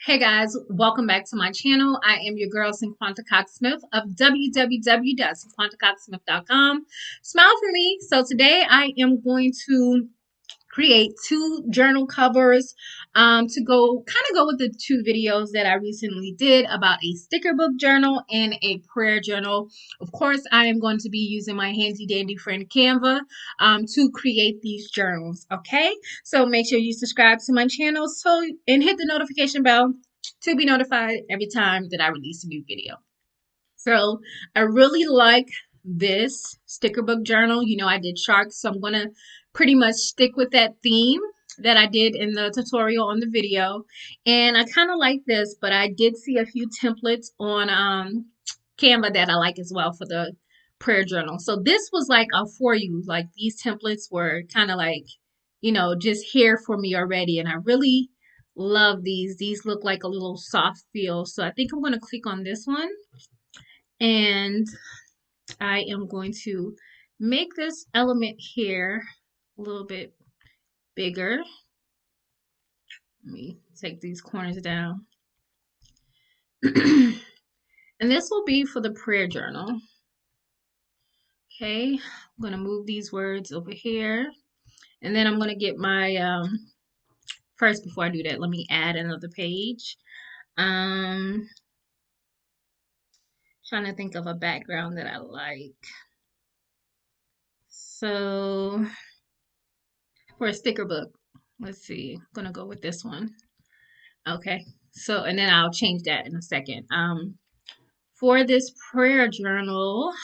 Hey guys, welcome back to my channel. I am your girl Cinquanta Cox-Smith of www.cinquantacoxsmith.com. Smile for me. So today I am going to create two journal covers to go with the two videos that I recently did about a sticker book journal and a prayer journal. Of course, I am going to be using my handy dandy friend Canva to create these journals. Okay, so make sure you subscribe to my channel and hit the notification bell to be notified every time that I release a new video. So I really like this sticker book journal. You know, I did sharks, so I'm going to pretty much stick with that theme that I did in the tutorial on the video. And I kind of like this, but I did see a few templates on Canva that I like as well for the prayer journal. So this was like a for you. Like these templates were kind of like, you know, just here for me already. And I really love these. These look like a little soft feel. So I think I'm going to click on this one. And I am going to make this element here a little bit bigger. Let me take these corners down. And this will be for the prayer journal. Okay, I'm going to move these words over here. And then I'm going to get my, first before I do that, let me add another page. Trying to think of a background that I like. So for a sticker book, let's see, I'm going to go with this one. Okay, so and then I'll change that in a second. For this prayer journal,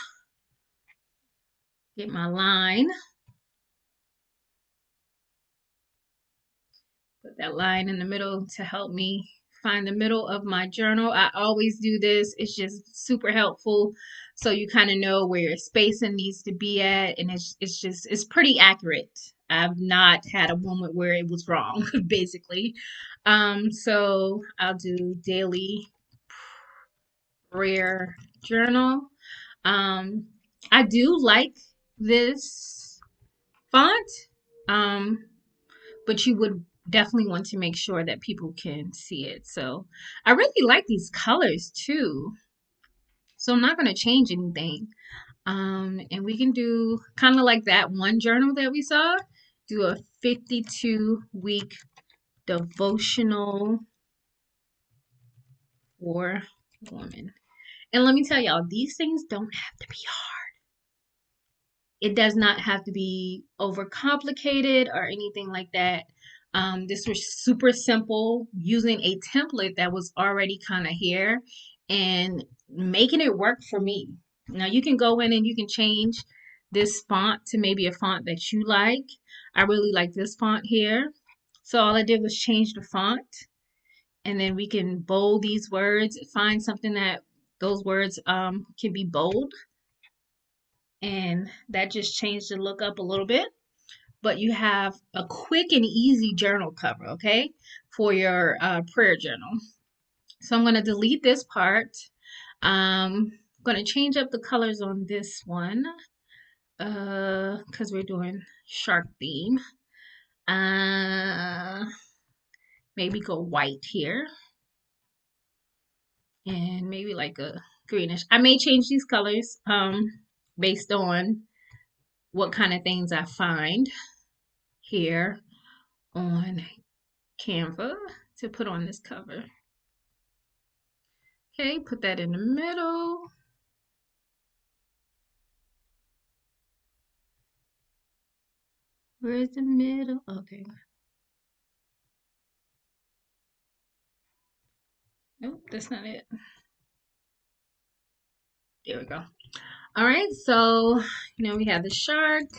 get my line, put that line in the middle to help me find the middle of my journal. I always do this. It's just super helpful. So you kind of know where your spacing needs to be at, and it's pretty accurate. I've not had a moment where it was wrong, basically. So I'll do daily prayer journal. Um, I do like this font, um, but you would definitely want to make sure that people can see it. So I really like these colors too. So I'm not going to change anything. And we can do kind of like that one journal that we saw, do a 52-week devotional for women. And let me tell y'all, these things don't have to be hard. It does not have to be overcomplicated or anything like that. This was super simple using a template that was already kind of here and making it work for me. Now you can go in and you can change this font to maybe a font that you like. I really like this font here. So all I did was change the font, and then we can bold these words, find something that those words can be bold, and that just changed the look up a little bit. But you have a quick and easy journal cover, okay, for your prayer journal. So I'm going to delete this part. I'm going to change up the colors on this one because we're doing shark theme. Maybe go white here and maybe like a greenish. I may change these colors based on what kind of things I find here on Canva to put on this cover. Okay, put that in the middle. Where's the middle? Okay. Nope, that's not it. There we go. All right, so, you know, we have the shark.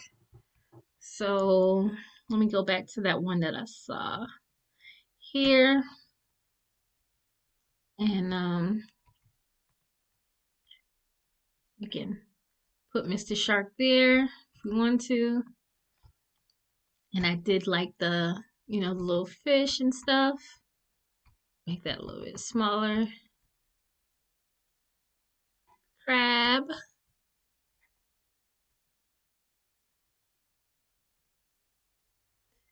So let me go back to that one that I saw here. And you can put Mr. Shark there if you want to. And I did like the, you know, the little fish and stuff. Make that a little bit smaller. Crab.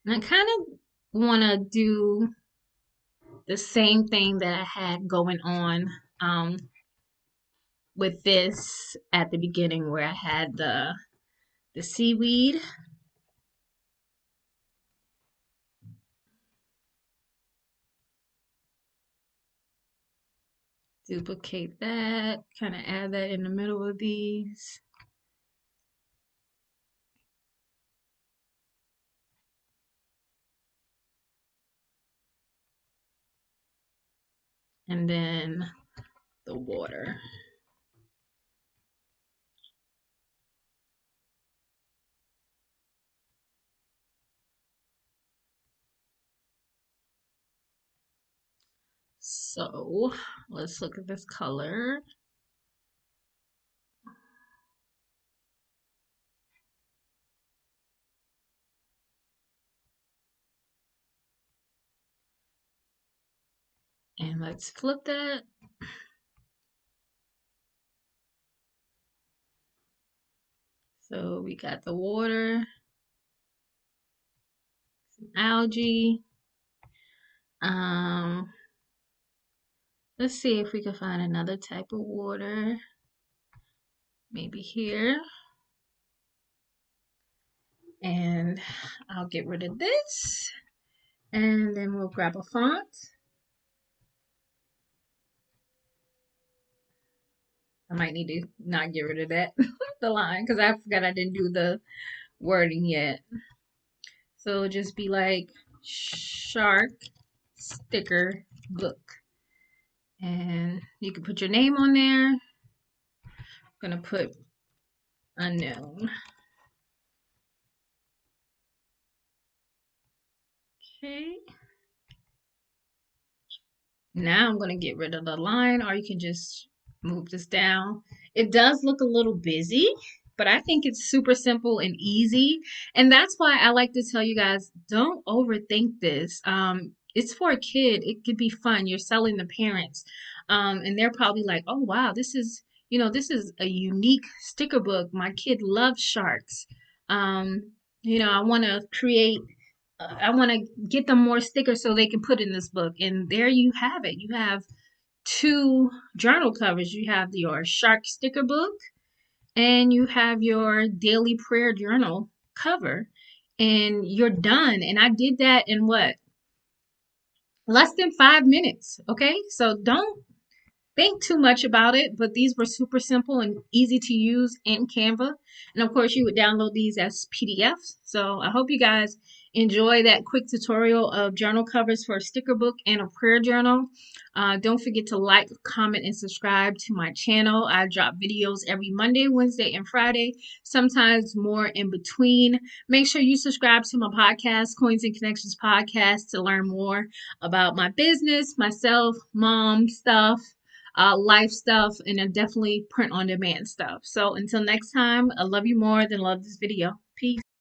And I kind of want to do the same thing that I had going on with this at the beginning where I had the seaweed. Duplicate that, kind of add that in the middle of these. And then the water. So let's look at this color. And let's flip that. So we got the water, some algae. Let's see if we can find another type of water. Maybe here. And I'll get rid of this. And then we'll grab a font. I might need to not get rid of that, the line, because I forgot I didn't do the wording yet. So it'll just be like shark sticker book. And you can put your name on there. I'm gonna put unknown. Okay. Now I'm gonna get rid of the line, or you can just move this down. It does look a little busy, but I think it's super simple and easy. And that's why I like to tell you guys, don't overthink this. It's for a kid. It could be fun. You're selling the parents. And they're probably like, oh wow, this is a unique sticker book. My kid loves sharks. I want to create I want to get them more stickers so they can put in this book. And there you have it. You have two journal covers. You have your shark sticker book and you have your daily prayer journal cover. And you're done. And I did that in what? Less than 5 minutes. Okay. So don't think too much about it, but these were super simple and easy to use in Canva. And of course, you would download these as PDFs. So I hope you guys enjoy that quick tutorial of journal covers for a sticker book and a prayer journal. Don't forget to like, comment, and subscribe to my channel. I drop videos every Monday, Wednesday, and Friday, sometimes more in between. Make sure you subscribe to my podcast, Coins and Connections Podcast, to learn more about my business, myself, mom stuff, life stuff, and definitely print on demand stuff. So until next time, I love you more than love this video.